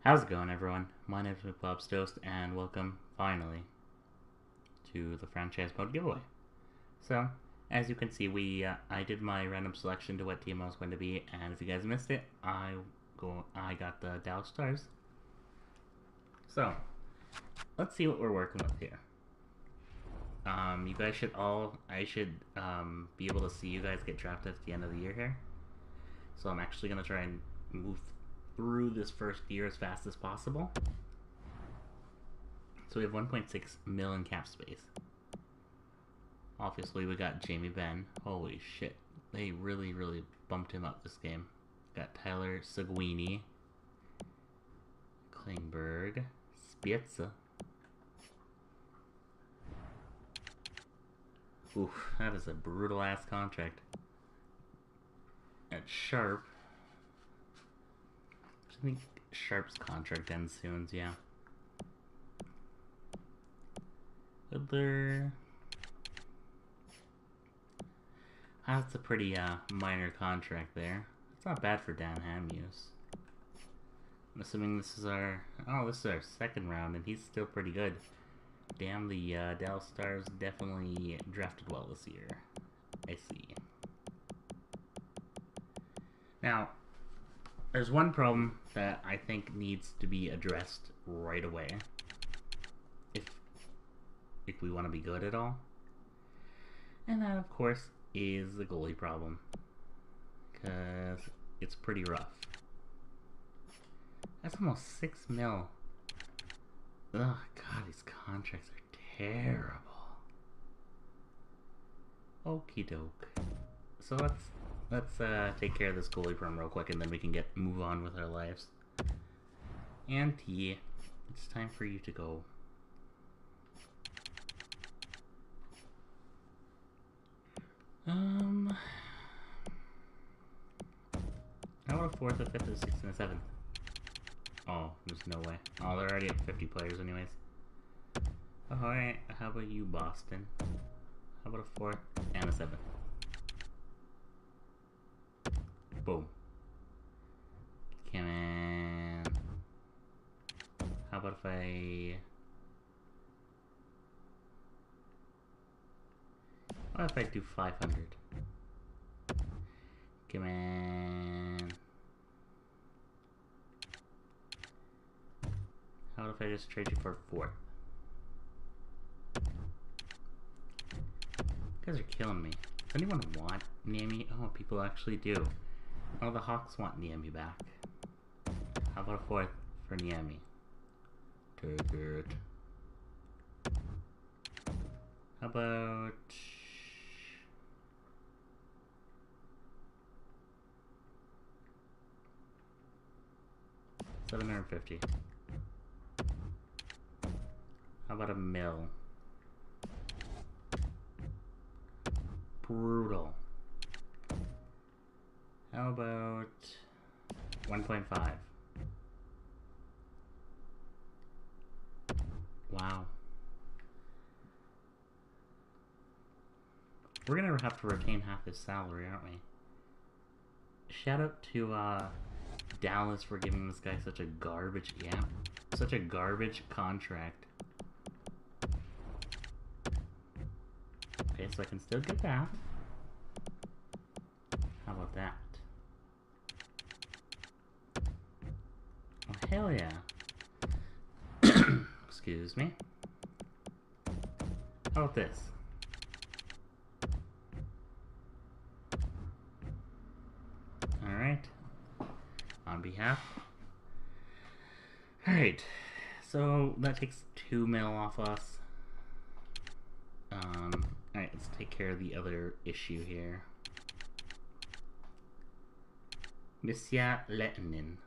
How's it going, everyone? My name is McBobstoast, and welcome, finally, to the franchise mode giveaway. So, as you can see, I did my random selection to what team I was going to be, and if you guys missed it, I got the Dallas Stars. So, let's see what we're working with here. You guys should I should be able to see you guys get drafted at the end of the year here. So I'm actually gonna try and move through this first year as fast as possible. So we have 1.6 million cap space. Obviously, we got Jamie Benn. Holy shit. They really bumped him up this game. Got Tyler Seguini, Klingberg, Spiezza. Oof, that is a brutal-ass contract. At Sharp. I think Sharp's contract ends soon, so yeah. Other... That's a pretty minor contract there. It's not bad for Dan Hamuse. I'm assuming this is our... Oh, this is our second round, and he's still pretty good. Damn, the Dallas Stars definitely drafted well this year. I see. Now, there's one problem that I think needs to be addressed right away. If we want to be good at all. And that, of course, is the goalie problem. Because it's pretty rough. That's almost 6 mil. Ugh, God, these contracts are terrible. Okie doke. So let's take care of this goalie problem real quick, and then we can move on with our lives. And T, it's time for you to go. How about a 4th, a 5th, a 6th, and a 7th? Oh, there's no way. Oh, they're already at 50 players anyways. Alright, how about you, Boston? How about a 4th and a 7th? Boom. Come on. How about if I... What if I do 500? Come on. How about if I just trade you for a 4th? You guys are killing me. Does anyone want Niemi? Oh, people actually do. Oh, the Hawks want Niemi back. How about a 4th for Niemi? Take it. How about... 750. How about a mil? Brutal. How about 1.5? Wow. We're gonna have to retain half his salary, aren't we? Shout out to Dallas for giving this guy such a garbage, such a garbage contract. Okay, so I can still get that. How about that? Oh, hell yeah. Excuse me. How about this? Alright. On behalf. Alright. So that takes 2 mil off us. Alright, let's take care of the other issue here. Monsieur Lettinen.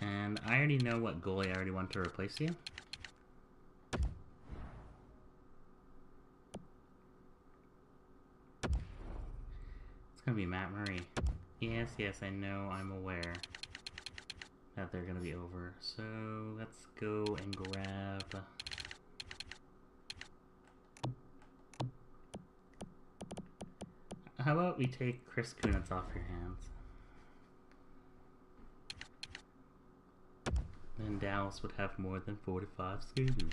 And I already know what goalie I already want to replace you. It's gonna be Matt Murray. Yes, I know, I'm aware that they're gonna be over. So let's go and grab... How about we take Chris Kunitz off your hands? then Dallas would have more than 45 skaters.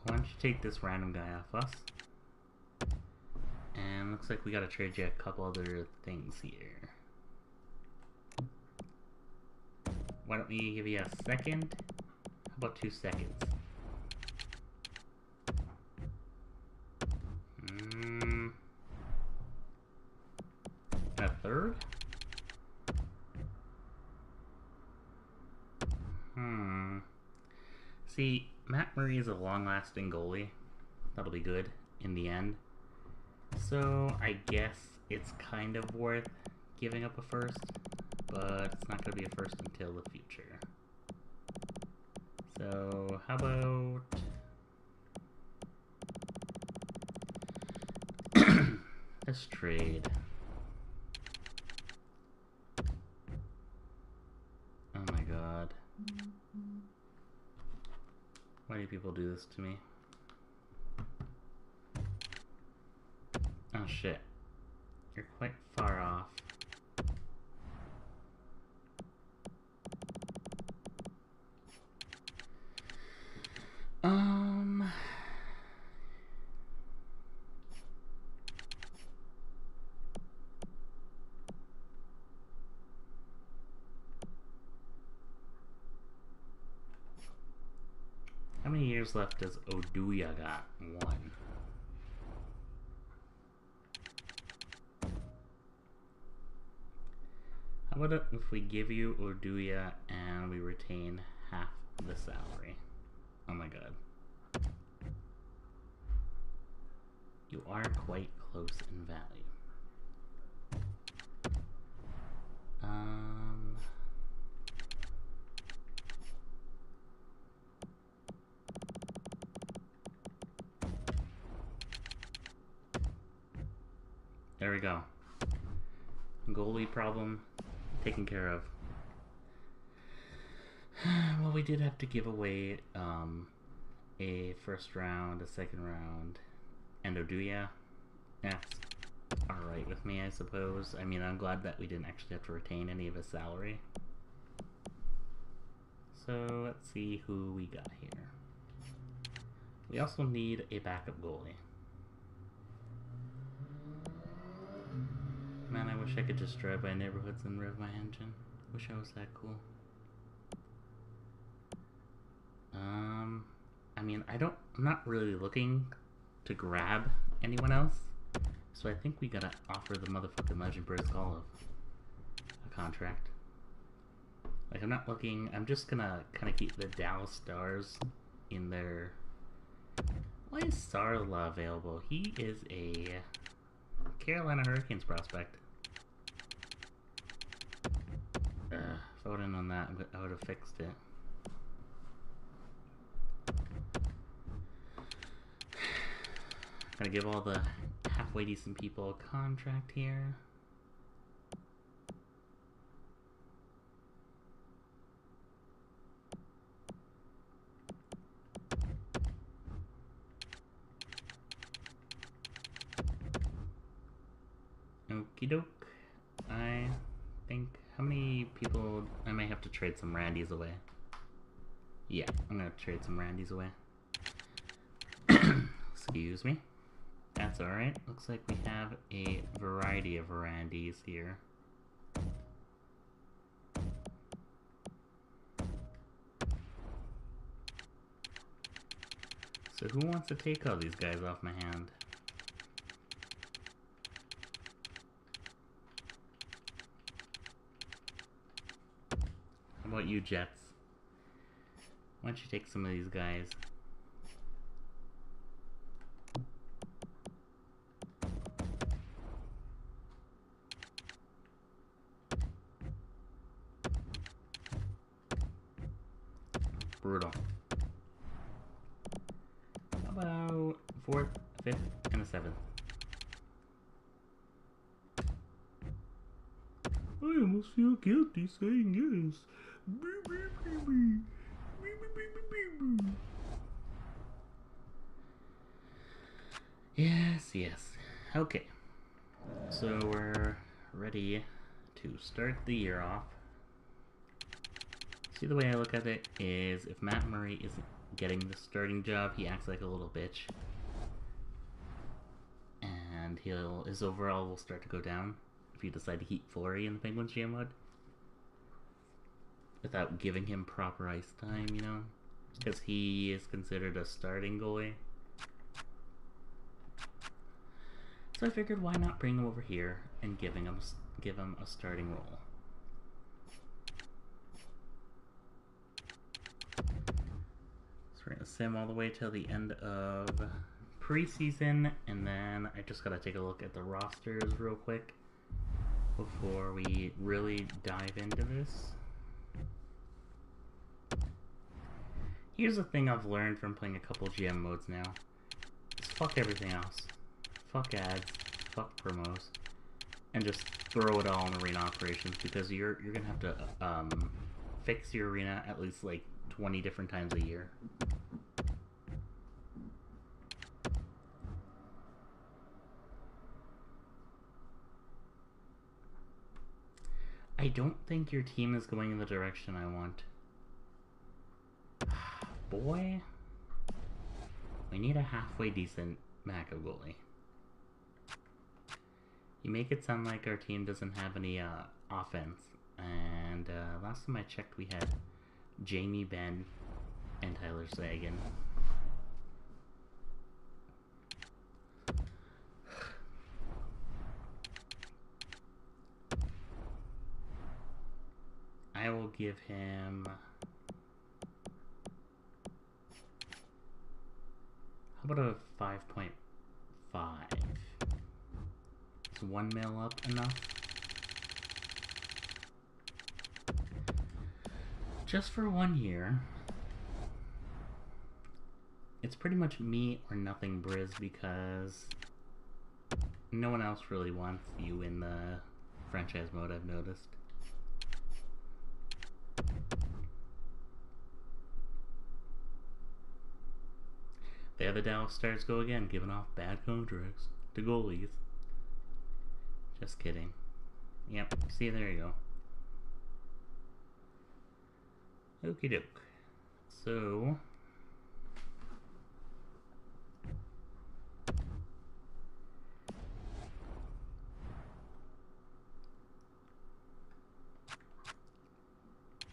Why don't you take this random guy off us? And looks like we gotta trade you a couple other things here. Why don't we give you a second? How about 2 seconds? A third? See, Matt Murray is a long-lasting goalie. That'll be good in the end. So I guess it's kind of worth giving up a first, but it's not going to be a first until the future. So how about... let's trade. Oh my god. Why do people do this to me? Oh shit. You're quite far off. How many years left does Oduya got? 1. How about if we give you Oduya and we retain half the salary? Oh my god. You are quite close in value. There we go. Goalie problem taken care of. Well, we did have to give away a first round, a second round, and Oduya. That's alright with me, I suppose. I mean, I'm glad that we didn't actually have to retain any of his salary. So, let's see who we got here. We also need a backup goalie. Man, I wish I could just drive by neighborhoods and rev my engine. Wish I was that cool. I mean, I'm not really looking to grab anyone else, so I think we gotta offer the motherfucking Legend Burst Olive a contract. Like, I'm not looking, I'm just gonna kind of keep the Dallas Stars in their... Why is Sarla available? He is a Carolina Hurricanes prospect. If I would have known that, I would have fixed it. Gotta give all the halfway decent people a contract here. Okie doke. I think, how many people, I may have to trade some Randys away. Yeah, I'm gonna trade some Randys away. Excuse me. That's alright. Looks like we have a variety of Randys here. So who wants to take all these guys off my hand? How about you, Jets? Why don't you take some of these guys? Brutal. How about 4th, 5th, and a 7th? I almost feel guilty saying yes. Yes, yes. Okay. So we're ready to start the year off See, the way I look at it is if Matt Murray isn't getting the starting job, he acts like a little bitch. And his overall will start to go down if you decide to keep Fleury in the Penguins GM mode. Without giving him proper ice time, you know? Because he is considered a starting goalie. So I figured, why not bring him over here and give him a starting role. So we're gonna sim all the way till the end of preseason, and then I just gotta take a look at the rosters real quick before we really dive into this. Here's the thing I've learned from playing a couple GM modes now. Is fuck everything else. Fuck ads, fuck promos, and just throw it all in arena operations, because you're gonna have to fix your arena at least like 20 different times a year. I don't think your team is going in the direction I want. Boy, we need a halfway decent Mako goalie. You make it sound like our team doesn't have any offense, and last time I checked we had Jamie Benn and Tyler Sagan. I will give him... how about a 5.5? Is 1 mil up enough? Just for 1 year. It's pretty much me or nothing, Briz, because no one else really wants you in the franchise mode, I've noticed. There the Dallas Stars go again, giving off bad contracts to goalies. Just kidding. Yep, see, there you go. Okie doke. So...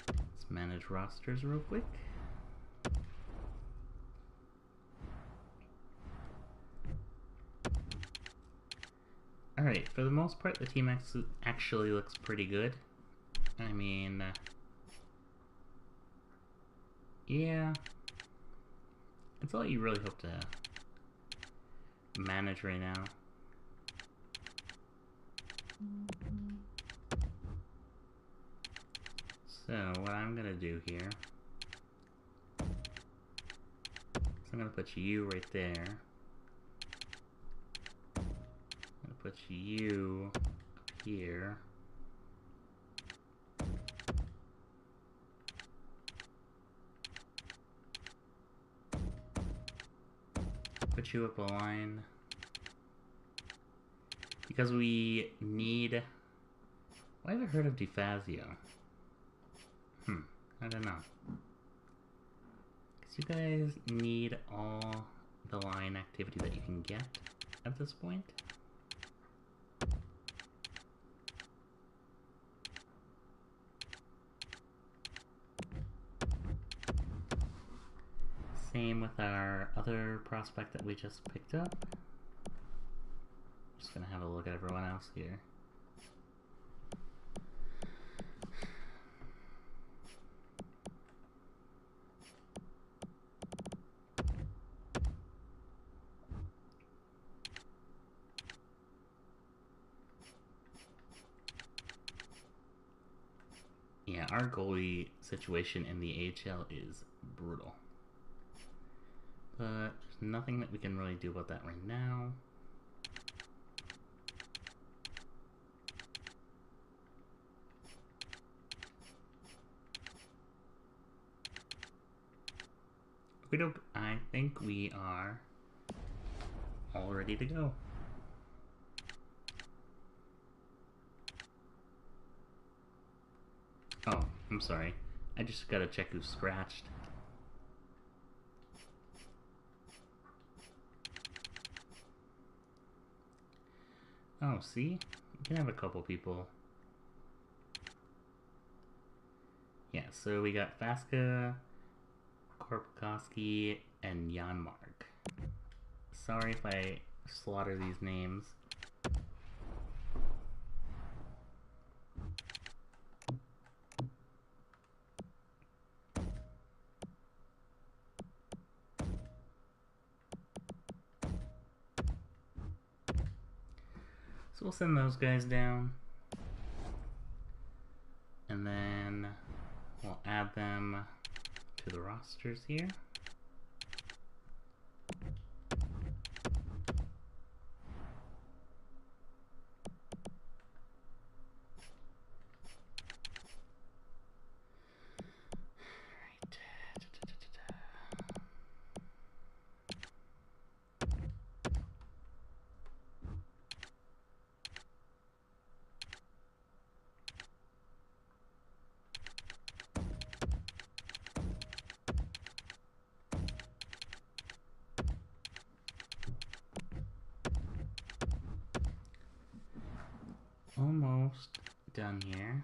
let's manage rosters real quick. Alright, for the most part, the team actually looks pretty good. I mean, yeah, it's all you really hope to manage right now. So, what I'm gonna do here is I'm gonna put you right there. Put you up here. Put you up a line. Because we need... why have I heard of DeFazio? I don't know. Because you guys need all the line activity that you can get at this point. Same with our other prospect that we just picked up. Just gonna have a look at everyone else here. Yeah, our goalie situation in the AHL is brutal. But there's nothing that we can really do about that right now. I think we are all ready to go. Oh, I'm sorry. I just gotta check who's scratched. Oh, see? You can have a couple people. Yeah, so we got Vaska, Korpikoski, and Janmark. Sorry if I slaughter these names. So we'll send those guys down. And then we'll add them to the rosters here. Almost done here.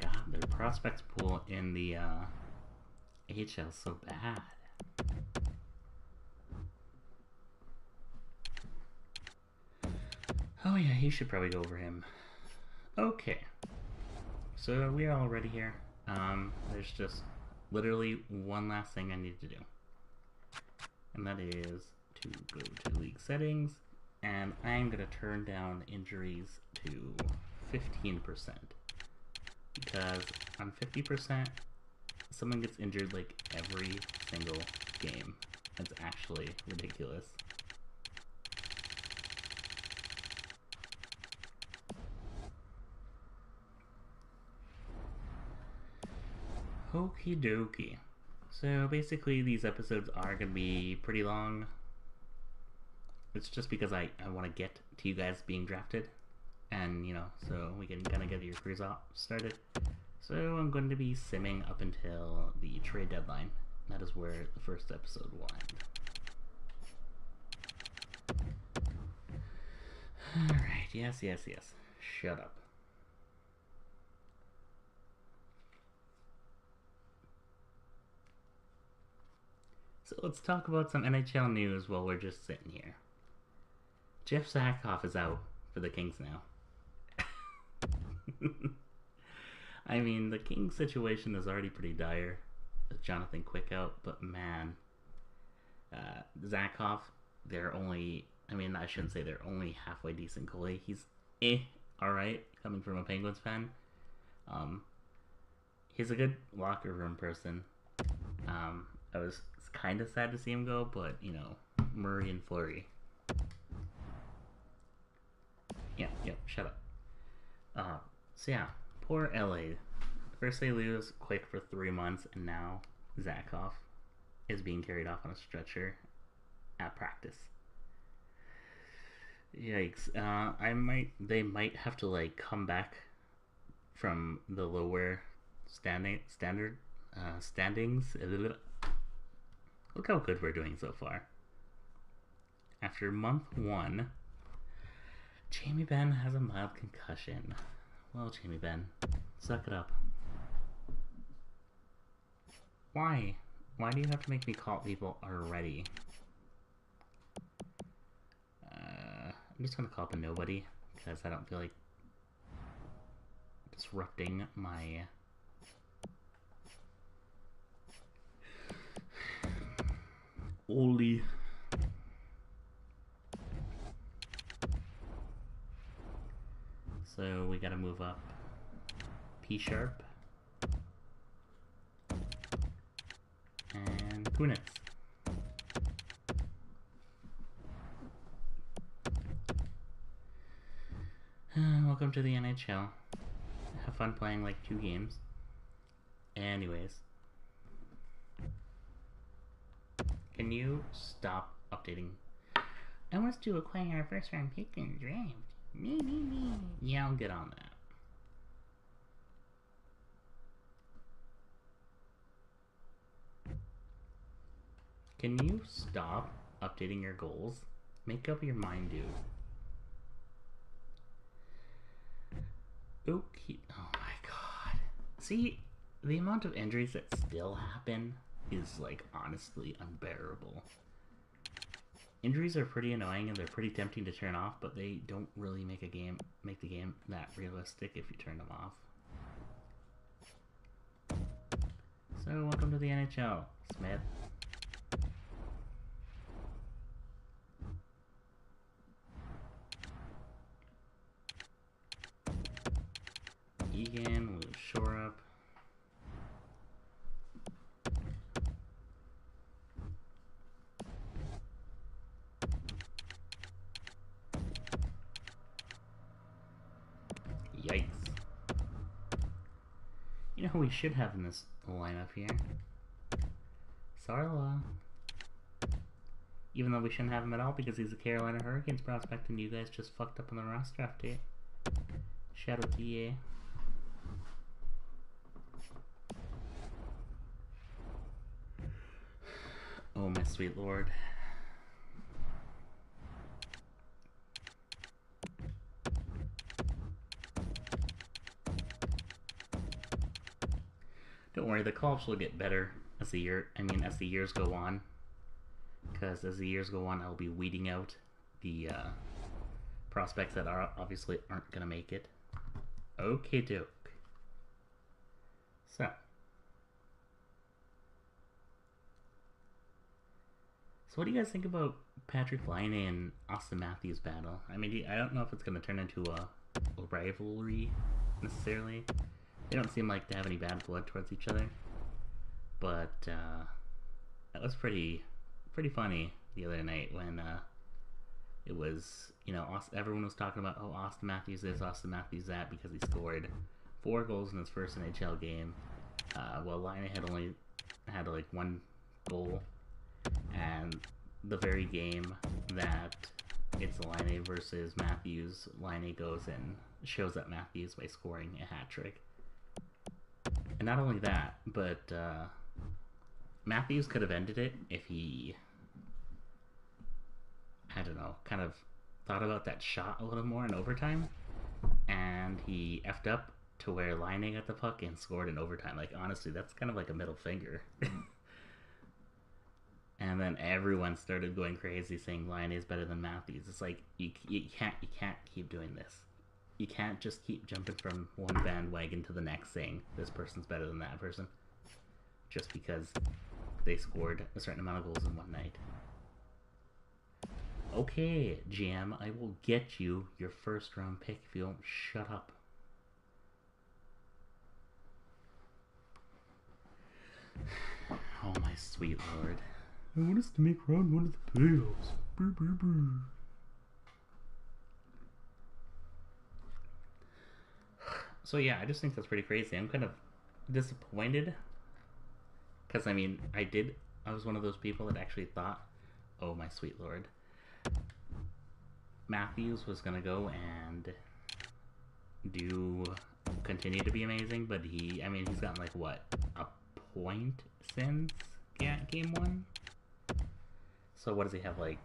God, their prospects pool in the AHL is so bad. Oh yeah, he should probably go over him. Okay. So we are all ready here. There's just literally one last thing I need to do. And that is to go to league settings, and I'm going to turn down injuries to 15%. Because on 50%, someone gets injured like every single game. That's actually ridiculous. Okie dokie. So basically these episodes are going to be pretty long. It's just because I want to get to you guys being drafted. And, you know, so we can kind of get your careers off started. So I'm going to be simming up until the trade deadline. That is where the first episode will end. Alright, yes. Shut up. So let's talk about some NHL news while we're just sitting here. Jeff Zachoff is out for the Kings now. I mean, the Kings situation is already pretty dire with Jonathan Quick out, but man, Zachoff, they're only, I mean, I shouldn't say they're only halfway decent goalie. He's alright, coming from a Penguins fan. He's a good locker room person. I was kind of sad to see him go, but, you know, Murray and Fleury. Yep, shut up. So yeah, poor LA. First they lose Quick for 3 months, and now Zachoff is being carried off on a stretcher at practice. Yikes. They might have to, like, come back from the lower standings. Look how good we're doing so far. After month 1, Jamie Benn has a mild concussion. Well, Jamie Benn, suck it up. Why? Why do you have to make me call people already? I'm just gonna call up a nobody, because I don't feel like disrupting my Oldie. So we gotta move up P sharp and Kunitz. Welcome to the NHL. Have fun playing like 2 games. Anyways. Can you stop updating? I want to acquire our first round pick in the draft. Me. Yeah, I'll get on that. Can you stop updating your goals? Make up your mind, dude. Okay. Oh my god. See, the amount of injuries that still happen is like honestly unbearable. Injuries are pretty annoying and they're pretty tempting to turn off, but they don't really make the game that realistic if you turn them off. So welcome to the NHL, Smith. Egan will shore up. Yikes. You know who we should have in this lineup here? Sarla. Even though we shouldn't have him at all because he's a Carolina Hurricanes prospect and you guys just fucked up on the Ross draft date. Shout out to EA. Oh my sweet lord. Don't worry, the call-ups will get better as the years go on. Because as the years go on, I'll be weeding out the prospects that obviously aren't gonna make it. Okay, doke. So what do you guys think about Patrick Laine and Austin Matthews' battle? I mean, I don't know if it's gonna turn into a rivalry necessarily. They don't seem like to have any bad blood towards each other, but that was pretty funny the other night when it was, you know, everyone was talking about, oh, Austin Matthews this, Austin Matthews that, because he scored 4 goals in his first NHL game, while Laine had only had like 1 goal, and the very game that it's Laine versus Matthews, Laine goes and shows up Matthews by scoring a hat trick. And not only that, but Matthews could have ended it if he, I don't know, kind of thought about that shot a little more in overtime, and he effed up to where Laine got the puck and scored in overtime. Like, honestly, that's kind of like a middle finger. And then everyone started going crazy saying Laine is better than Matthews. It's like, you can't keep doing this. You can't just keep jumping from one bandwagon to the next saying this person's better than that person just because they scored a certain amount of goals in one night. Okay, GM, I will get you your first round pick if you don't shut up. Oh my sweet lord. I want us to make round 1 of the playoffs. Brr, brr, brr. So yeah, I just think that's pretty crazy. I'm kind of disappointed because I mean, I was one of those people that actually thought, oh my sweet lord, Matthews was gonna go and continue to be amazing, but he's gotten like what, a point since game 1. So what does he have, like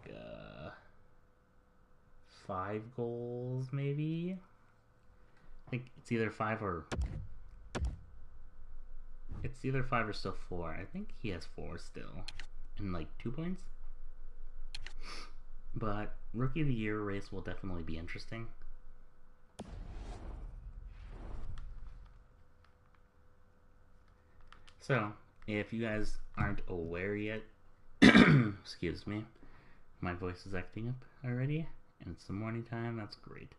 5 goals maybe? I think it's either 5 or still 4. I think he has 4 still, and like 2 points. But Rookie of the Year race will definitely be interesting. So if you guys aren't aware yet, Excuse me. My voice is acting up already, and it's the morning time. That's great.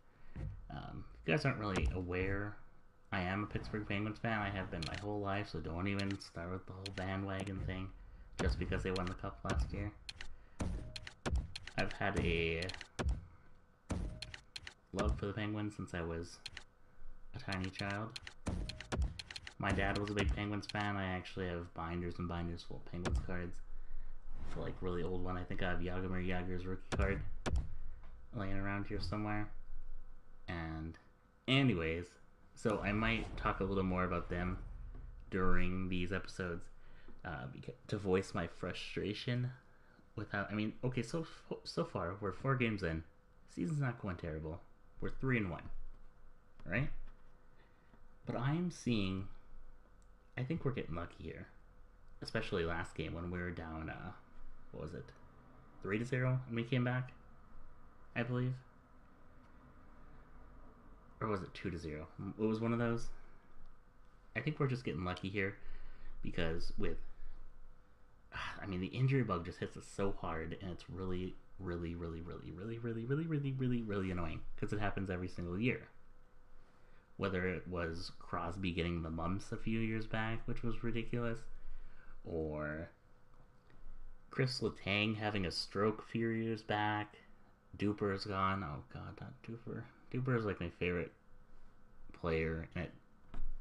If you guys aren't really aware, I am a Pittsburgh Penguins fan. I have been my whole life, so don't even start with the whole bandwagon thing just because they won the cup last year. I've had a love for the Penguins since I was a tiny child. My dad was a big Penguins fan. I actually have binders and binders full of Penguins cards. For like really old one, I think I have Jaromir Jagr's rookie card laying around here somewhere. And anyways, so I might talk a little more about them during these episodes to voice my frustration with how, I mean, okay, so far we're 4 games in. Season's not going terrible. We're 3-1, right? But I'm seeing, I think we're getting lucky here, especially last game when we were down. What was it? 3-0 when we came back, I believe. Or was it 2-0? It was one of those. I think we're just getting lucky here because with, I mean, the injury bug just hits us so hard, and it's really annoying because it happens every single year. Whether it was Crosby getting the mumps a few years back, which was ridiculous, or Chris Letang having a stroke a few years back. Duper's gone. Oh god, not Duper. Duper is like my favorite player, and it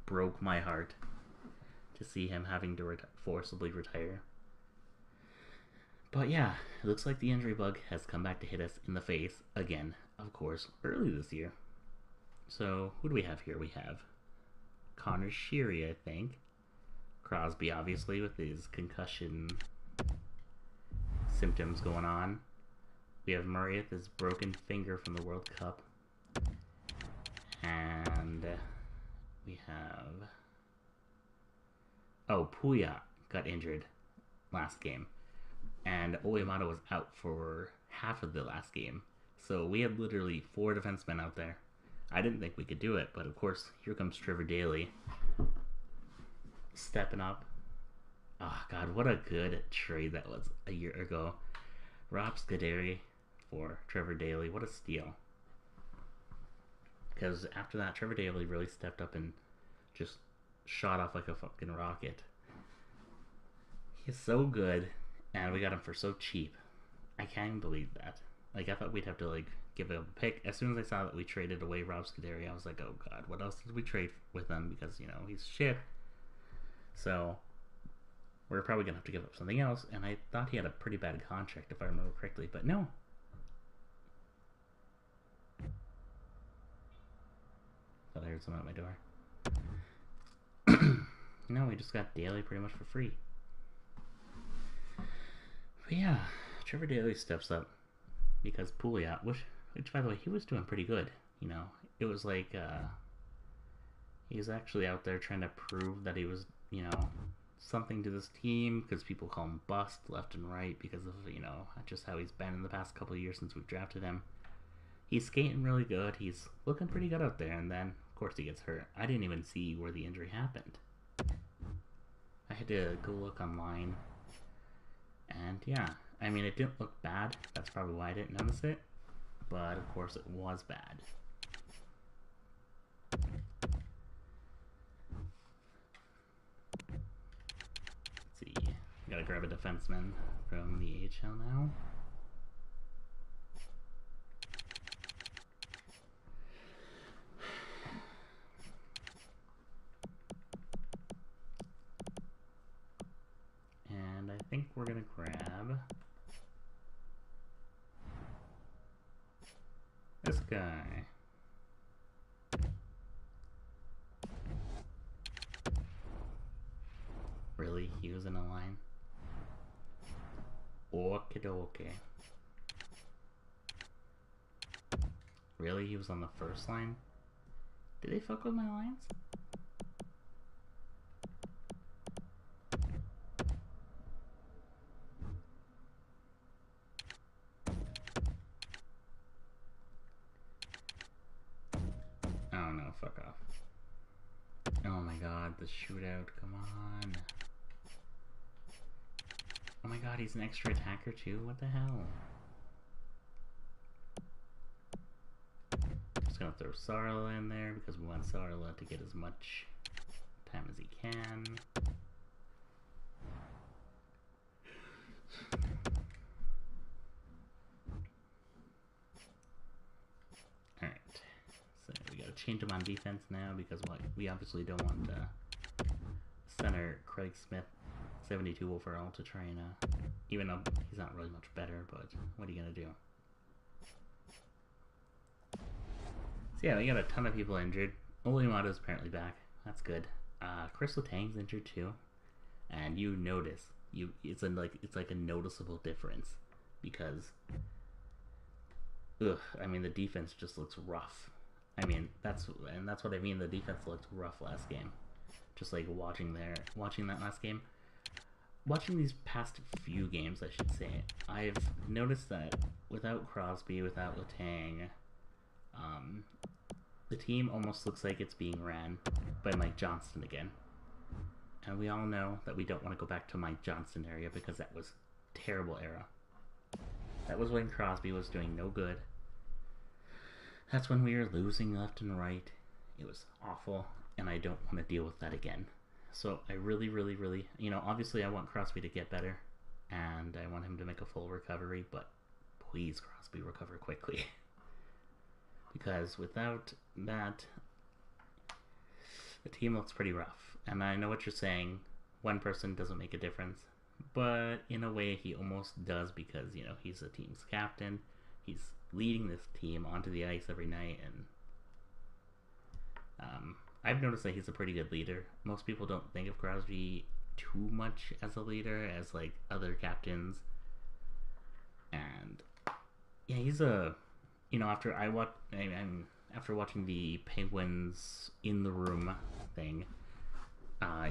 broke my heart to see him having to forcibly retire. But yeah, it looks like the injury bug has come back to hit us in the face again, of course, early this year. So, who do we have here? We have Connor Sheary, I think. Crosby, obviously, with his concussion symptoms going on. We have Murray with his broken finger from the World Cup. And we have... Oh, Puya got injured last game. And Oyamada was out for half of the last game. So we had literally 4 defensemen out there. I didn't think we could do it, but of course, here comes Trevor Daley. Stepping up. Oh god, what a good trade that was a year ago. Rob Scuderi for Trevor Daley. What a steal. Because after that, Trevor Daley really stepped up and just shot off like a fucking rocket. He's so good, and we got him for so cheap. I can't even believe that. Like, I thought we'd have to, like, give him a pick. As soon as I saw that we traded away Rob Scuderi, I was like, oh god, what else did we trade with him? Because, you know, he's shit. So, we're probably going to have to give up something else, and I thought he had a pretty bad contract, if I remember correctly, but no. Thought I heard someone at my door. No, we just got Daley pretty much for free. But yeah, Trevor Daley steps up because Pouliot, which by the way, he was doing pretty good. You know, it was like he was actually out there trying to prove that he was, you know, something to this team, because people call him bust left and right because of, you know, just how he's been in the past couple of years since we've drafted him. He's skating really good. He's looking pretty good out there, and then of course he gets hurt. I didn't even see where the injury happened. I had to go look online. And yeah, I mean, it didn't look bad. That's probably why I didn't notice it. But of course it was bad. Let's see. Gotta grab a defenseman from the AHL now. And I think we're gonna grab this guy. Really? He was in a line? Okidoke. Really? He was on the first line? Did they fuck with my lines? Oh no, fuck off. Oh my god, the shootout, come on. Oh my god, he's an extra attacker too? What the hell? Just gonna throw Sarla in there because we want Sarla to get as much time as he can. Alright, so we gotta change him on defense now because we obviously don't want center Craig Smith, 72 overall, to try and, even though he's not really much better, but what are you gonna do? So yeah, we got a ton of people injured. Olimado's apparently back. That's good. Chris Letang's injured too, and you notice it's like a noticeable difference because, I mean the defense just looks rough. I mean that's what I mean. The defense looked rough last game. Just like watching that last game. Watching these past few games, I should say, I've noticed that without Crosby, without Letang, the team almost looks like it's being ran by Mike Johnston again. And we all know that we don't want to go back to Mike Johnston area because that was a terrible era. That was when Crosby was doing no good. That's when we were losing left and right. It was awful, and I don't want to deal with that again. So I really, really, really, obviously I want Crosby to get better, and I want him to make a full recovery, but please, Crosby, recover quickly. Because without that, the team looks pretty rough. And I know what you're saying, one person doesn't make a difference, but in a way he almost does because, he's the team's captain, he's leading this team onto the ice every night, and I've noticed that he's a pretty good leader. Most people don't think of Crosby too much as a leader as like other captains. And yeah, he's after watching the Penguins in the room thing,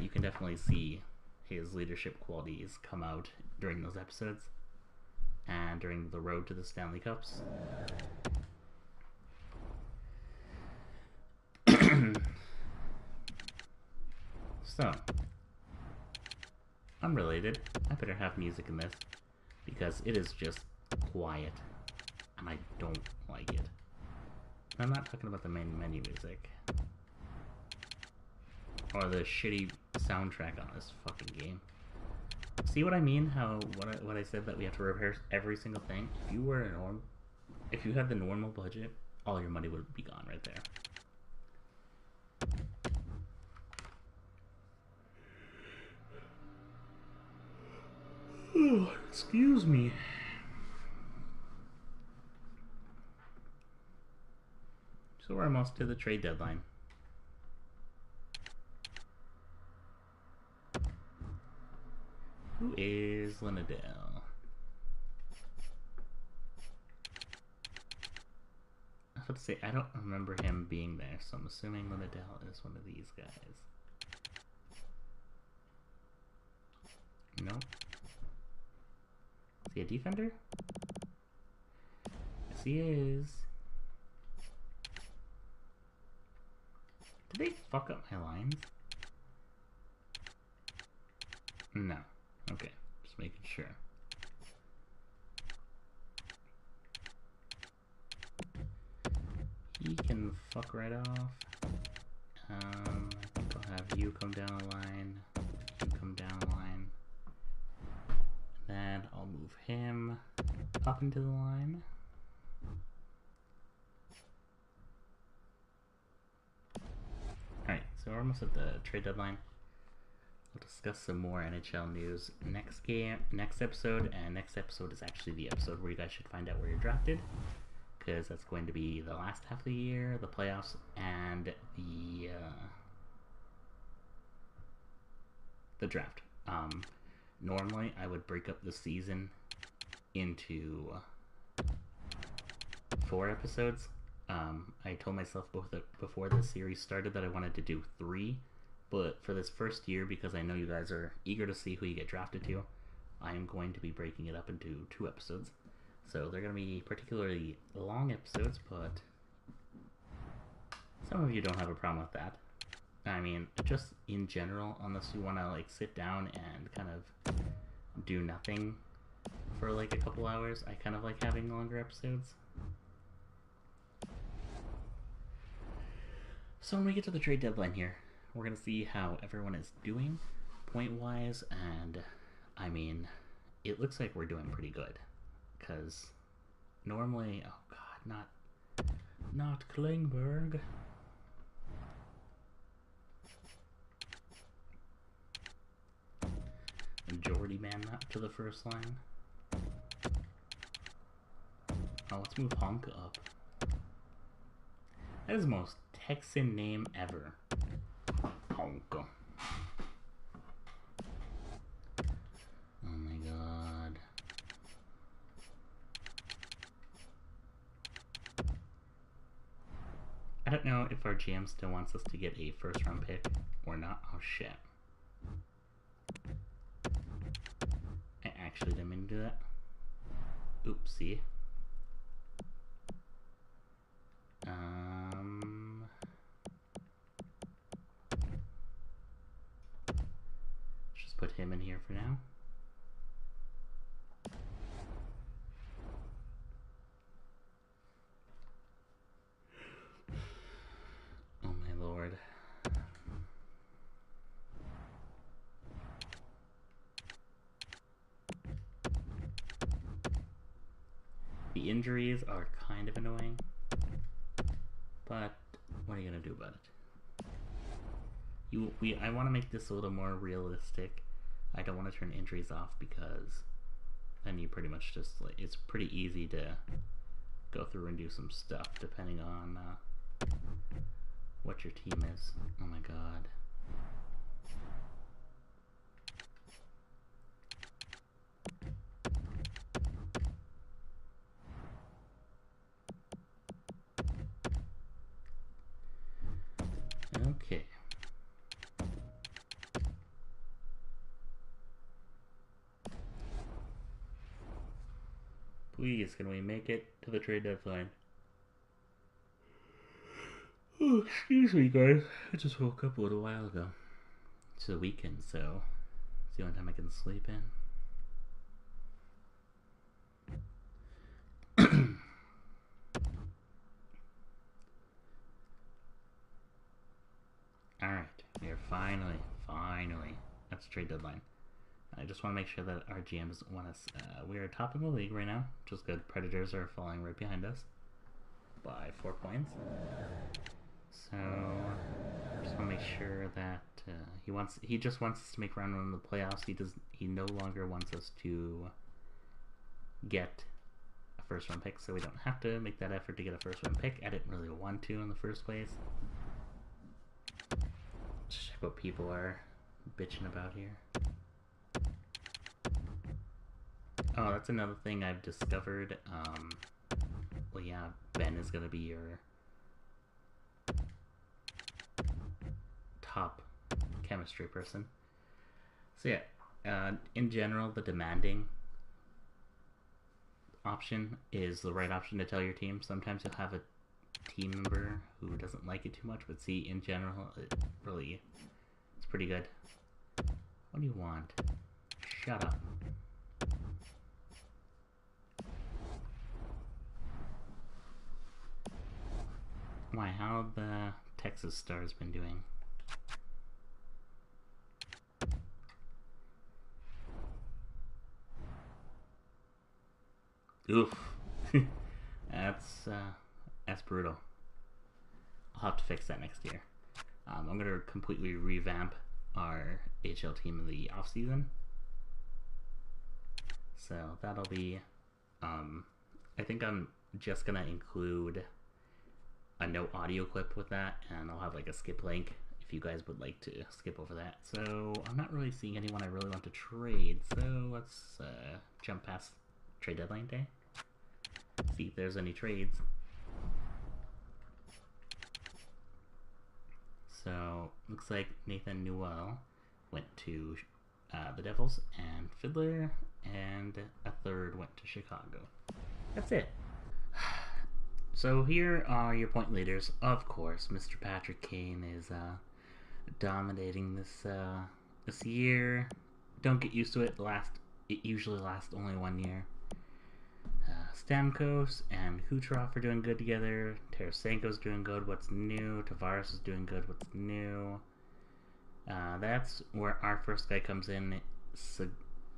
you can definitely see his leadership qualities come out during those episodes and during the road to the Stanley Cups. So, unrelated, I better have music in this because it is just quiet and I don't like it. I'm not talking about the main menu music or the shitty soundtrack on this fucking game. See what I mean? What I said that we have to repair every single thing? If you had the normal budget, all your money would be gone right there. Oh, excuse me. So we're almost to the trade deadline. Who is Linnadell? I was about to say, I don't remember him being there, so I'm assuming Linnadell is one of these guys. Nope. Is he a defender? Yes, he is. Did they fuck up my lines? No. Okay, just making sure. He can fuck right off. I think I'll have you come down a line. You come down a line. Then I'll move him up into the line. Alright, so we're almost at the trade deadline. We'll discuss some more NHL news next episode, and next episode is actually the episode where you guys should find out where you're drafted, because that's going to be the last half of the year, the playoffs, and the draft. Normally, I would break up the season into 4 episodes. I told myself before the series started that I wanted to do 3, but for this first year, because I know you guys are eager to see who you get drafted to, I am going to be breaking it up into 2 episodes. So they're going to be particularly long episodes, but some of you don't have a problem with that. I mean, just in general, unless you want to like sit down and kind of do nothing for like a couple hours. I kind of like having longer episodes. So when we get to the trade deadline here, we're going to see how everyone is doing point-wise, and I mean, it looks like we're doing pretty good, because normally, oh god, not Klingberg. Jordy man up to the first line. Oh, let's move Honka up. That is the most Texan name ever. Honka. Oh my god. I don't know if our GM still wants us to get a first round pick or not. Oh shit. I actually didn't mean to do that. Oopsie. Just put him in here for now. Oh my lord. The injuries are kind of annoying, but what are you gonna do about it? I want to make this a little more realistic. I don't want to turn injuries off, because then you pretty much just like, it's pretty easy to go through and do some stuff depending on what your team is. Oh my god. Okay. Please, can we make it to the trade deadline? Oh, excuse me, guys. I just woke up a little while ago. It's the weekend, so it's the only time I can sleep in. Alright, we are finally at the trade deadline. I just want to make sure that our GMs want us. We are top of the league right now, which is good. Predators are falling right behind us by 4 points. So I just want to make sure that he just wants us to make round one in the playoffs. He no longer wants us to get a first round pick, so we don't have to make that effort to get a first round pick. I didn't really want to in the first place. Let's check what people are bitching about here. Oh, that's another thing I've discovered. Well, yeah, Ben is gonna be your top chemistry person. So yeah, in general, the demanding option is the right option to tell your team. Sometimes you'll have a team member who doesn't like it too much, but see, in general, it's pretty good. What do you want? Shut up. Why, how have the Texas Stars been doing? Oof. That's brutal. I'll have to fix that next year. I'm going to completely revamp our HL team in the off season. So that'll be, I think I'm just going to include a no audio clip with that, and I'll have like a skip link if you guys would like to skip over that. So I'm not really seeing anyone I really want to trade, so let's jump past trade deadline day, see if there's any trades. So looks like Nathan Newell went to the Devils, and Fiddler and a third went to Chicago. That's it. So here are your point leaders. Of course, Mr. Patrick Kane is dominating this this year. Don't get used to it. The last it usually lasts only 1 year. Stamkos and Kucherov are doing good together. Tarasenko's doing good. What's new? Tavares is doing good. What's new? That's where our first guy comes in.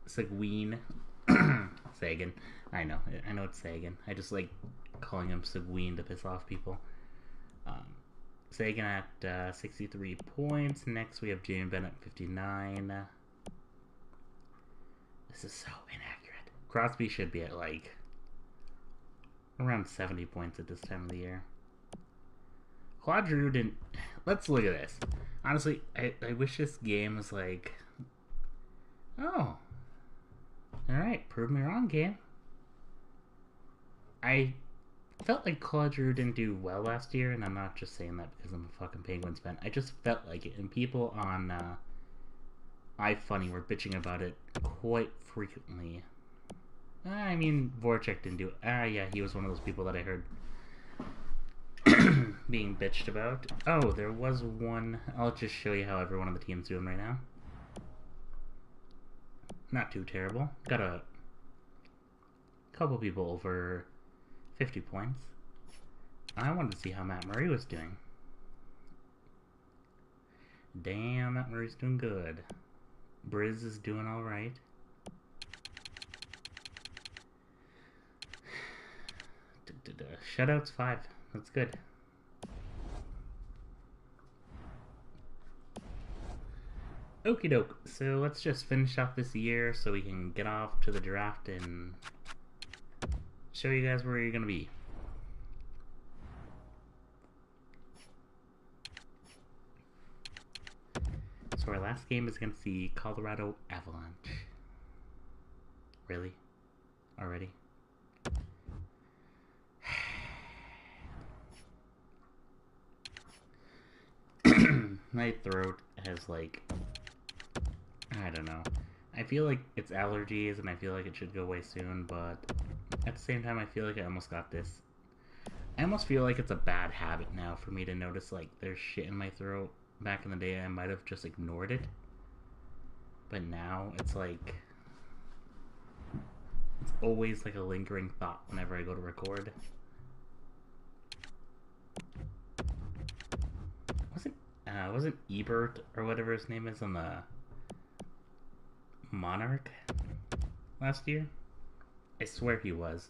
Seguin. Sagan. I know it's Sagan. I just like calling him Seguin to piss off people. Sagan at 63 points. Next we have Jane Bennett 59. This is so inaccurate. Crosby should be at like around 70 points at this time of the year. Claude Giroux didn't... Let's look at this. Honestly, I wish this game was like... Oh. Alright, prove me wrong, game. I felt like Claude Giroux didn't do well last year, and I'm not just saying that because I'm a fucking Penguins fan. I just felt like it, and people on Ifunny were bitching about it quite frequently. I mean, Voracek didn't do it. Yeah, he was one of those people that I heard being bitched about. Oh, there was one. I'll just show you how every one of the team's doing right now. Not too terrible. Got a couple people over 50 points. I wanted to see how Matt Murray was doing. Damn, Matt Murray's doing good. Briz is doing alright. Shutouts 5. That's good. Okie doke. So let's just finish off this year so we can get off to the draft and show you guys where you're going to be. So our last game is against the Colorado Avalanche. Really? Already? My throat has like... I don't know. I feel like it's allergies and I feel like it should go away soon, but at the same time I feel like I almost got this. I almost feel like it's a bad habit now for me to notice like there's shit in my throat. Back in the day I might have just ignored it. But now it's like... It's always like a lingering thought whenever I go to record. Wasn't Ebert or whatever his name is on the Monarch last year? I swear he was.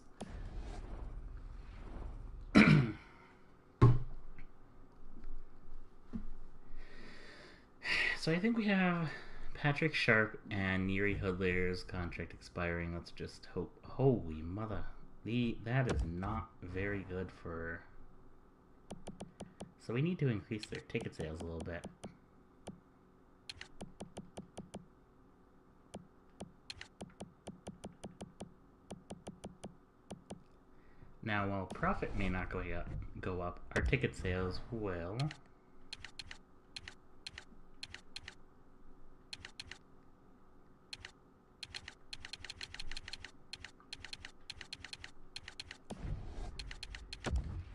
So I think we have Patrick Sharp and Yuri Hudler's contract expiring. Let's just hope. Holy mother. That is not very good for... So we need to increase their ticket sales a little bit. Now, while profit may not go up, our ticket sales will.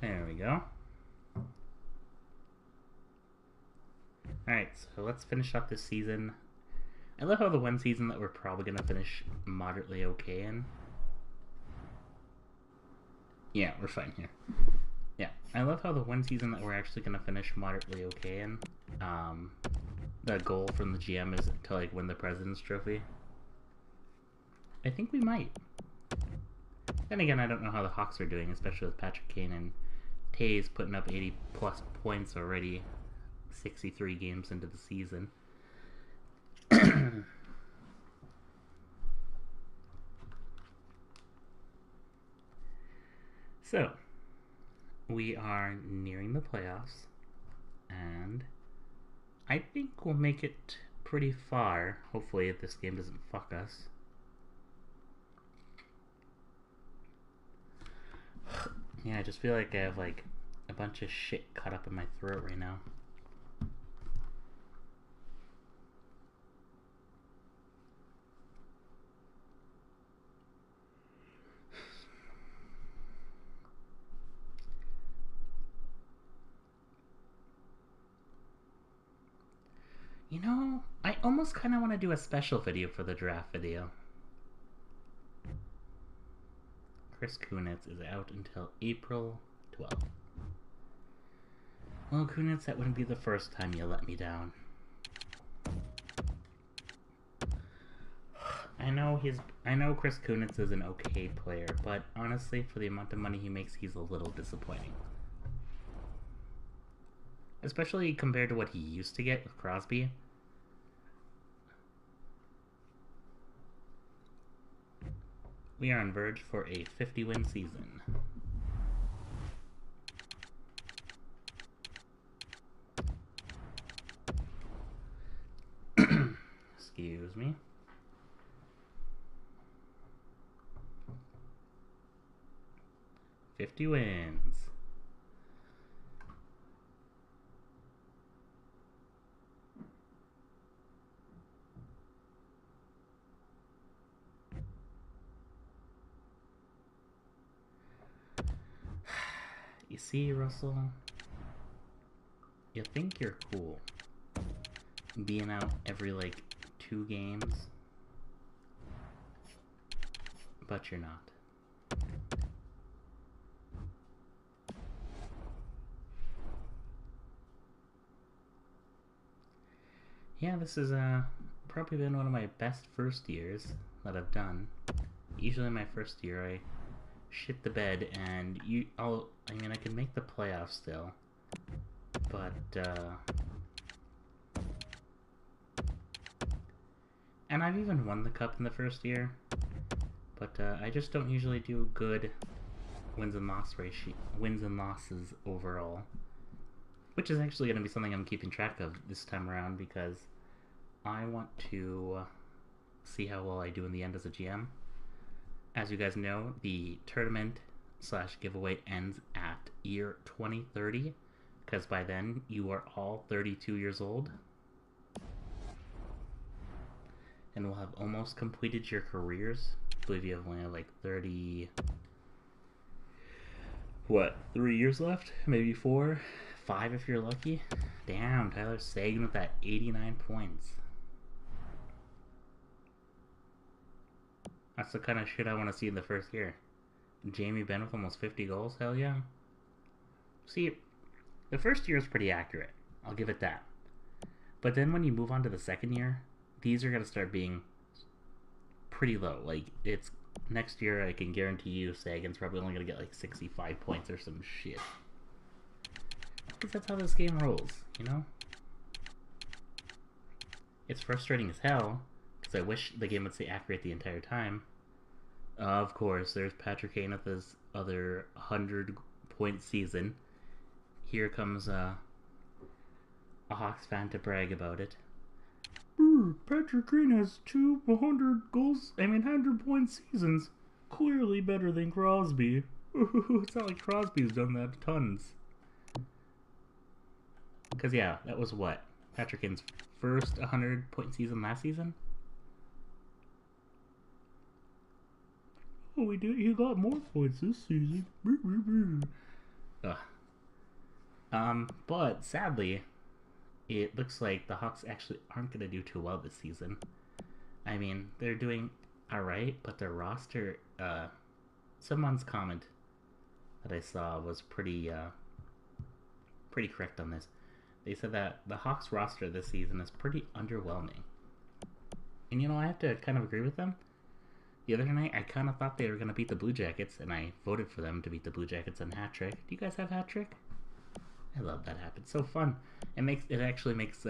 There we go. Alright, so let's finish up this season. I love how the one season that we're probably going to finish moderately okay in. Yeah, we're fine here. Yeah, I love how the one season that we're actually going to finish moderately okay in. The goal from the GM is to like win the President's Trophy. I think we might. Then again, I don't know how the Hawks are doing, especially with Patrick Kane and Tays putting up 80 plus points already. 63 games into the season. So, we are nearing the playoffs, and I think we'll make it pretty far, hopefully, if this game doesn't fuck us. Yeah, I just feel like I have, like, a bunch of shit caught up in my throat right now. You know, I almost kind of want to do a special video for the draft video. Chris Kunitz is out until April 12th. Well, Kunitz, that wouldn't be the first time you let me down. I know Chris Kunitz is an okay player, but honestly, for the amount of money he makes, he's a little disappointing. Especially compared to what he used to get with Crosby. We are on verge for a 50-win season. Excuse me. $50 wins. You see, Russell, you think you're cool being out every like 2 games, but you're not. Yeah, this has probably been one of my best first years that I've done. Usually my first year I shit the bed, and I can make the playoffs still, but and I've even won the cup in the first year, but I just don't usually do good wins and losses overall, which is actually going to be something I'm keeping track of this time around, because I want to see how well I do in the end as a GM. As you guys know, the tournament / giveaway ends at year 2030, because by then you are all 32 years old and will have almost completed your careers. I believe you have only like 3 years left? Maybe 4? 5 if you're lucky. Damn, Tyler Seguin with that 89 points. That's the kind of shit I want to see in the first year. Jamie Benn with almost 50 goals, hell yeah. See, the first year is pretty accurate. I'll give it that. But then when you move on to the second year, these are going to start being pretty low. Like, it's next year, I can guarantee you Sagan's probably only going to get like 65 points or some shit. Because that's how this game rolls, you know? It's frustrating as hell, because I wish the game would stay accurate the entire time. Of course, there's Patrick Kane with his other 100-point season. Here comes a Hawks fan to brag about it. Patrick Kane has 100-point seasons. Clearly better than Crosby. It's not like Crosby's done that tons. Because yeah, that was what? Patrick Kane's first 100-point season last season? Oh, he got more points this season. Ugh. But sadly, it looks like the Hawks actually aren't going to do too well this season. I mean, they're doing alright, but their roster, someone's comment that I saw was pretty correct on this. They said that the Hawks roster this season is pretty underwhelming. And you know, I have to kind of agree with them. The other night, I kind of thought they were going to beat the Blue Jackets, and I voted for them to beat the Blue Jackets on Hat Trick. Do you guys have Hat Trick? I love that app. It's so fun. It actually makes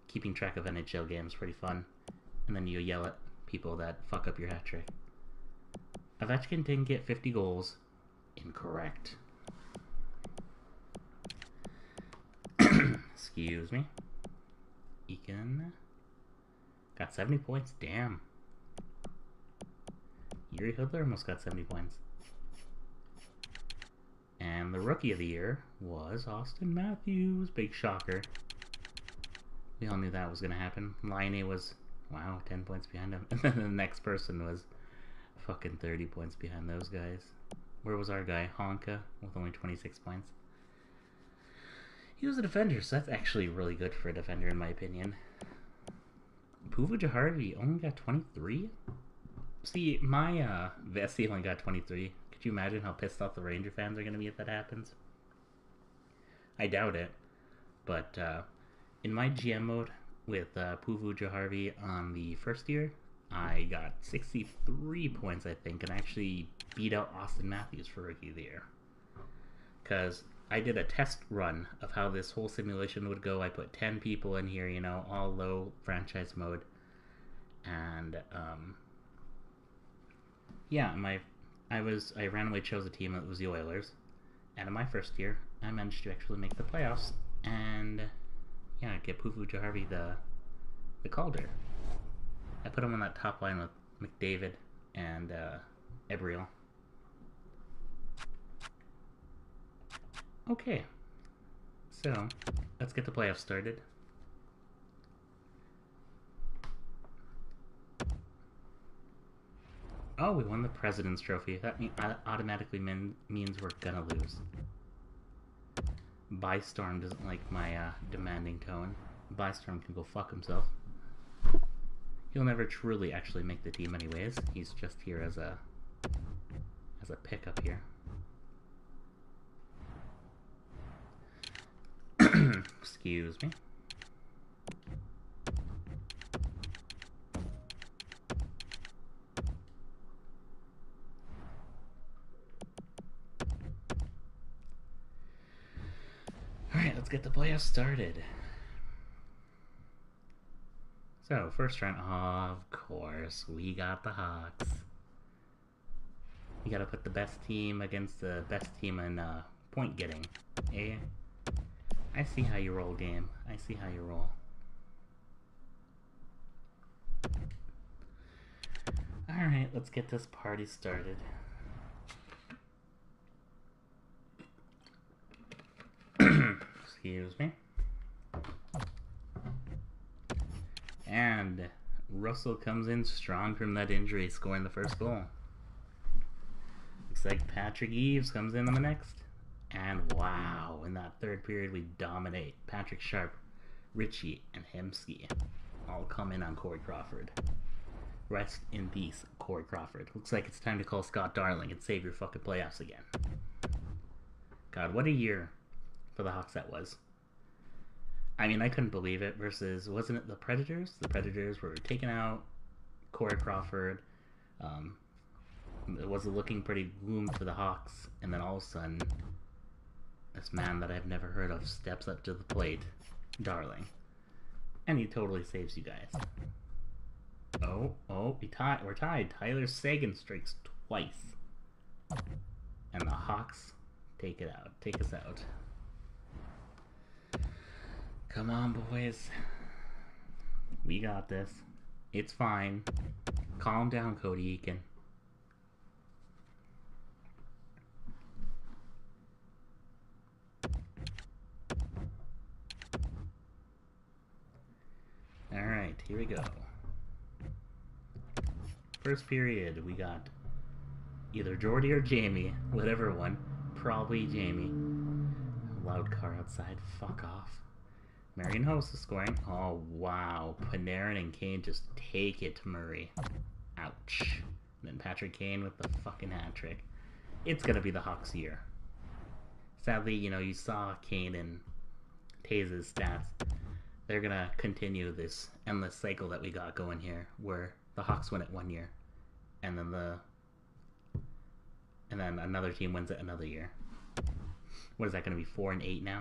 keeping track of NHL games pretty fun. And then you yell at people that fuck up your hat trick. Ovechkin didn't get 50 goals. Incorrect. Excuse me. Eakin got 70 points. Damn. Yuri Hoodler almost got 70 points. And the Rookie of the Year was Austin Matthews. Big shocker. We all knew that was going to happen. Laine was, wow, 10 points behind him. And then the next person was fucking 30 points behind those guys. Where was our guy? Honka with only 26 points. He was a defender, so that's actually really good for a defender in my opinion. Puva Jaharvi only got 23? See, my Vesey only got 23. Could you imagine how pissed off the Ranger fans are going to be if that happens? I doubt it, but in my GM mode with Puvu Jaharvi on the first year, I got 63 points, I think, and I actually beat out Austin Matthews for Rookie of the Year. Because I did a test run of how this whole simulation would go. I put 10 people in here, you know, all low franchise mode. And, yeah, I randomly chose a team that was the Oilers. And in my first year, I managed to actually make the playoffs. And, yeah, get Puvu Jaharvi the Calder. I put him on that top line with McDavid and Ebriel. Okay, so let's get the playoffs started. Oh, we won the President's Trophy. That automatically means we're gonna lose. Bystorm doesn't like my demanding tone. Bystorm can go fuck himself. He'll never truly actually make the team anyways. He's just here as a pickup here. Excuse me. Alright, let's get the playoffs started. So, first round, of course, we got the Hawks. You gotta put the best team against the best team in point getting. Eh? I see how you roll, game. I see how you roll. Alright, let's get this party started. Excuse me. And Russell comes in strong from that injury, scoring the first goal. Looks like Patrick Eves comes in on the next. And wow, in that third period we dominate. Patrick Sharp, Richie, and Hemsky all come in on Corey Crawford. Rest in peace, Corey Crawford. Looks like it's time to call Scott Darling and save your fucking playoffs again. God, what a year for the Hawks that was. I mean, I couldn't believe it versus, wasn't it the Predators? The Predators were taking out Corey Crawford. It was looking pretty gloom for the Hawks, and then all of a sudden, this man that I've never heard of steps up to the plate, Darling, and he totally saves you guys. Oh, we're tied. Tyler Seguin streaks twice, and the Hawks take us out. Come on, boys. We got this. It's fine. Calm down, Cody Eakin. Alright, here we go. First period, we got either Jordy or Jamie, whatever one. Probably Jamie. Loud car outside, fuck off. Marion Host is scoring. Oh, wow. Panarin and Kane just take it to Murray. Ouch. And then Patrick Kane with the fucking hat trick. It's gonna be the Hawks' year. Sadly, you know, you saw Kane and Taze's stats. They're gonna continue this endless cycle that we got going here, where the Hawks win it one year, and then another team wins it another year. What is that gonna be, 4 and 8 now?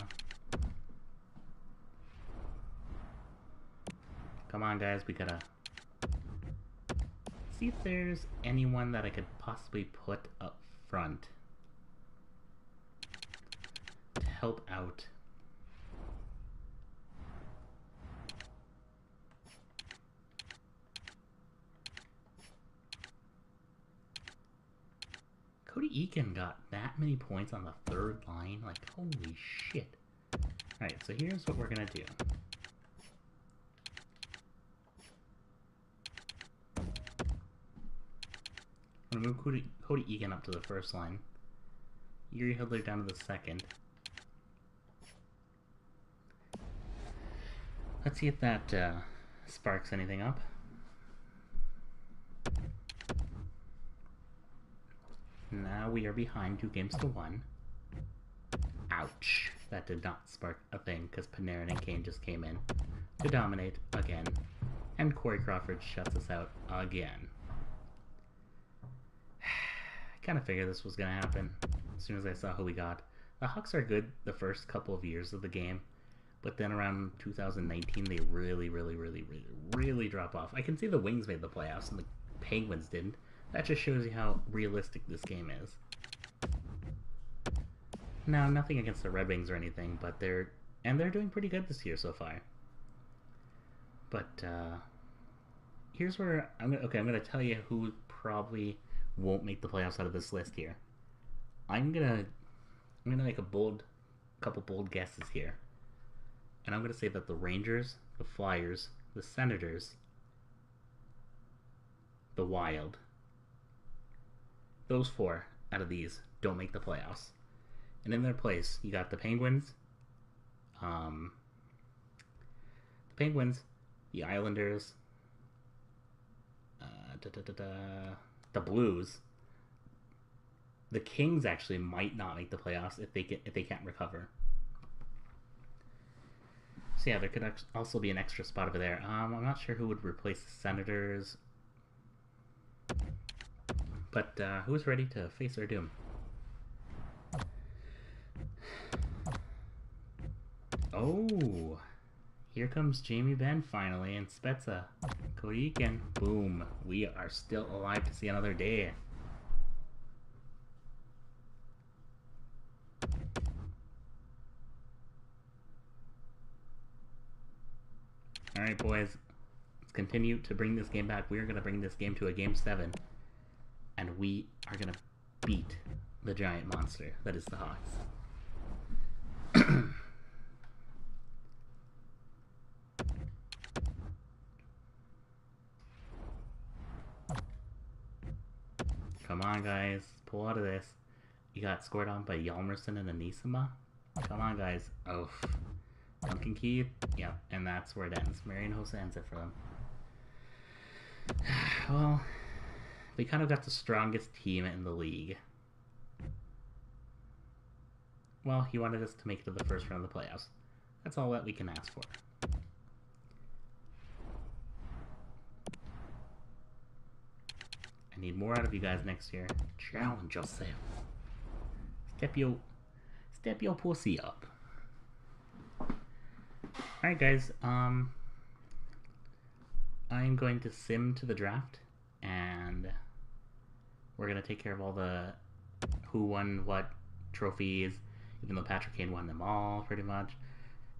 Come on, guys, we gotta see if there's anyone that I could possibly put up front to help out. Cody Eakin got that many points on the third line? Like, holy shit. Alright, so here's what we're gonna do. I'm going to move Cody Eakin up to the first line. Yuri Hildler down to the second. Let's see if that sparks anything up. Now we are behind 2-1. Ouch. That did not spark a thing, because Panarin and Kane just came in to dominate again. And Corey Crawford shuts us out again. I kind of figured this was going to happen as soon as I saw who we got. The Hawks are good the first couple of years of the game, but then around 2019 they really drop off. I can see the Wings made the playoffs and the Penguins didn't. That just shows you how realistic this game is. Now, nothing against the Red Wings or anything, but they're doing pretty good this year so far. But here's where I'm gonna tell you who probably won't make the playoffs out of this list here. I'm gonna make a couple bold guesses here, and I'm gonna say that the Rangers, the Flyers, the Senators, the Wild, those 4 out of these don't make the playoffs. And in their place, you got the Penguins, the Islanders, the Blues. The Kings actually might not make the playoffs if they can't recover. So yeah, there could also be an extra spot over there. I'm not sure who would replace the Senators, but who's ready to face their doom? Oh, here comes Jamie Benn finally, and Spezza. Kodikin. Boom. We are still alive to see another day. Alright, boys. Let's continue to bring this game back. We are going to bring this game to a Game 7. And we are going to beat the giant monster that is the Hawks. Come on, guys. Pull out of this. You got scored on by Hjalmarsson and Anisima. Come on, guys. Oh. Duncan Keith. Yep, and that's where it ends. Marian Hossa ends it for them. Well, we kind of got the strongest team in the league. Well, he wanted us to make it to the first round of the playoffs. That's all that we can ask for. I need more out of you guys next year. Challenge yourself. Step your pussy up. Alright, guys. I'm going to sim to the draft, and we're going to take care of all the who won what trophies, even though Patrick Kane won them all, pretty much.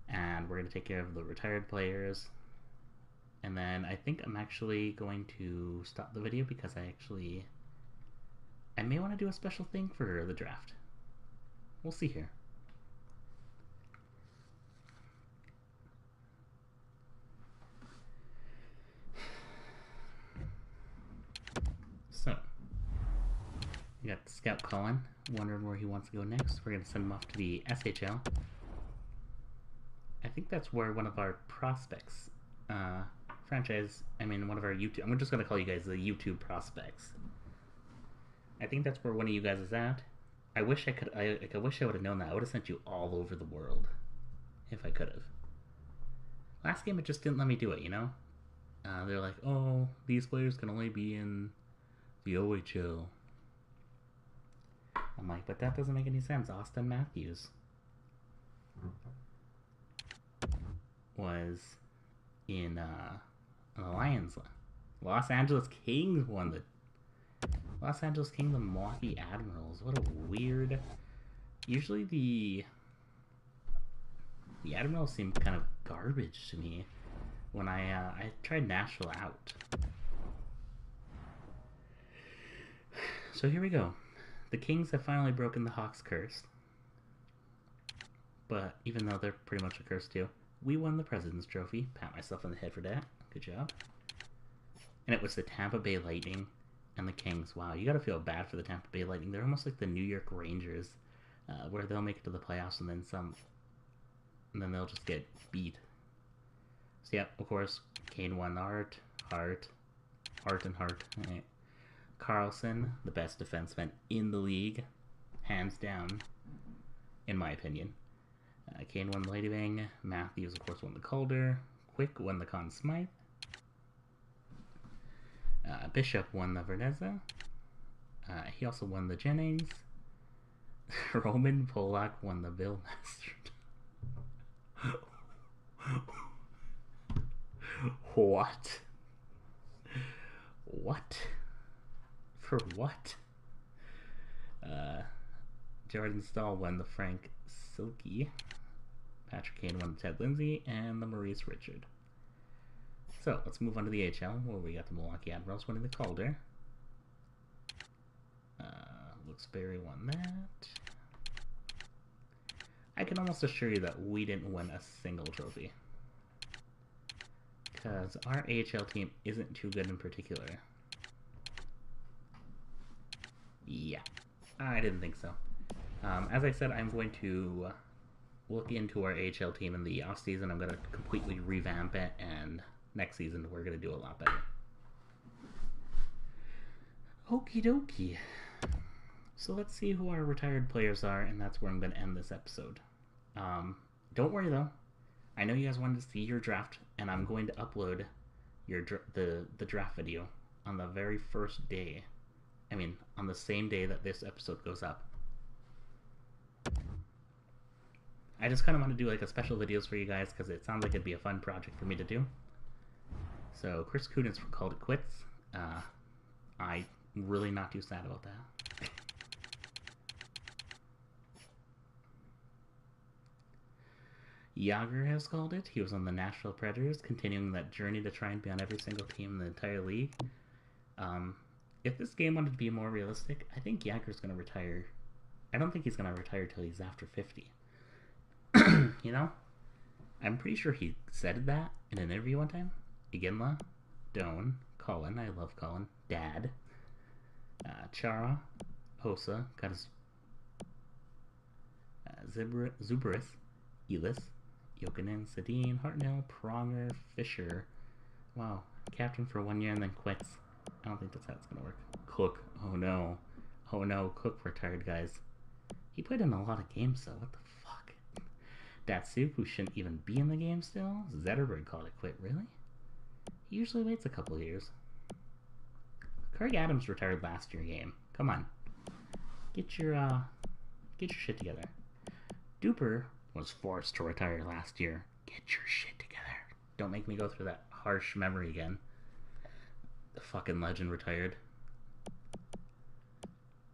And we're going to take care of the retired players. And then I think I'm actually going to stop the video because I may want to do a special thing for the draft. We'll see here. So, we got Scout Colin wondering where he wants to go next. We're going to send him off to the SHL. I think that's where one of our prospects, one of our YouTube, I'm just going to call you guys the YouTube prospects. I think that's where one of you guys is at. I wish I wish I would have known that. I would have sent you all over the world if I could have. Last game it just didn't let me do it, you know? They're like, oh, these players can only be in the OHL. I'm like, but that doesn't make any sense. Austin Matthews was in the Lions. Los Angeles Kings won the Milwaukee Admirals. What a weird. Usually the Admirals seem kind of garbage to me when I tried Nashville out. So here we go. The Kings have finally broken the Hawks' curse. But even though they're pretty much a curse too, we won the President's Trophy. Pat myself on the head for that. Good job. And it was the Tampa Bay Lightning and the Kings. Wow, you gotta feel bad for the Tampa Bay Lightning. They're almost like the New York Rangers, where they'll make it to the playoffs and then some, and then they'll just get beat. So yeah, of course, Kane won Hart. Right. Carlson, the best defenseman in the league, hands down, in my opinion. Kane won the Lady Bang. Matthews, of course, won the Calder. Quick won the Conn Smythe. Bishop won the Verneza. He also won the Jennings. Roman Polak won the Bill Master. What? What? For what? Jordan Stahl won the Frank Silky. Patrick Kane won the Ted Lindsay and the Maurice Richard. So let's move on to the AHL, where we got the Milwaukee Admirals winning the Calder. Looks Berry won that. I can almost assure you that we didn't win a single trophy, because our AHL team isn't too good in particular. Yeah, I didn't think so. As I said, I'm going to look into our AHL team in the off-season. I'm going to completely revamp it, and next season we're going to do a lot better. Okie dokie. So let's see who our retired players are, and that's where I'm going to end this episode. Don't worry though. I know you guys wanted to see your draft, and I'm going to upload your the draft video on the very first day. I mean, on the same day that this episode goes up. I just kind of want to do like a special videos for you guys, because it sounds like it'd be a fun project for me to do. So Chris Kudins called it quits. I'm really not too sad about that. Yager has called it. He was on the Nashville Predators, continuing that journey to try and be on every single team in the entire league. If this game wanted to be more realistic, I think Yager's going to retire. I don't think he's going to retire till he's after 50. You know? I'm pretty sure he said that in an interview one time. Iginla, Doan, Colin, I love Colin, Dad, Chara, Hossa, got his Zuberis, Elis, Jokinen, Sedin, Hartnell, Pronger, Fisher. Wow, captain for 1 year and then quits. I don't think that's how it's gonna work. Cook, oh no. Oh no, Cook retired, guys. He played in a lot of games though, what the fuck? Datsuk, who shouldn't even be in the game still. Zetterberg called it quit, really? He usually waits a couple of years. Craig Adams retired last year game. Come on. Get your shit together. Duper was forced to retire last year. Get your shit together. Don't make me go through that harsh memory again. The fucking legend retired.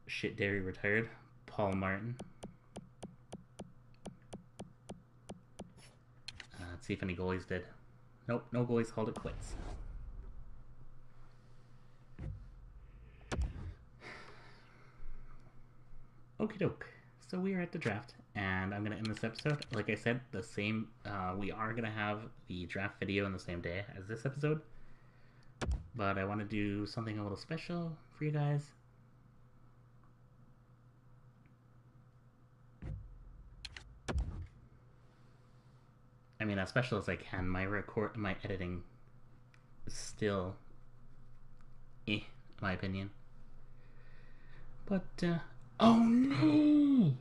Shit Dairy retired. Paul Martin. Let's see if any goalies did. Nope, no goalies called it quits. Okie doke. So we are at the draft, and I'm going to end this episode. Like I said, the same, we are going to have the draft video on the same day as this episode. But I want to do something a little special for you guys. I mean, as special as I can. My editing is still in my opinion. But, oh no!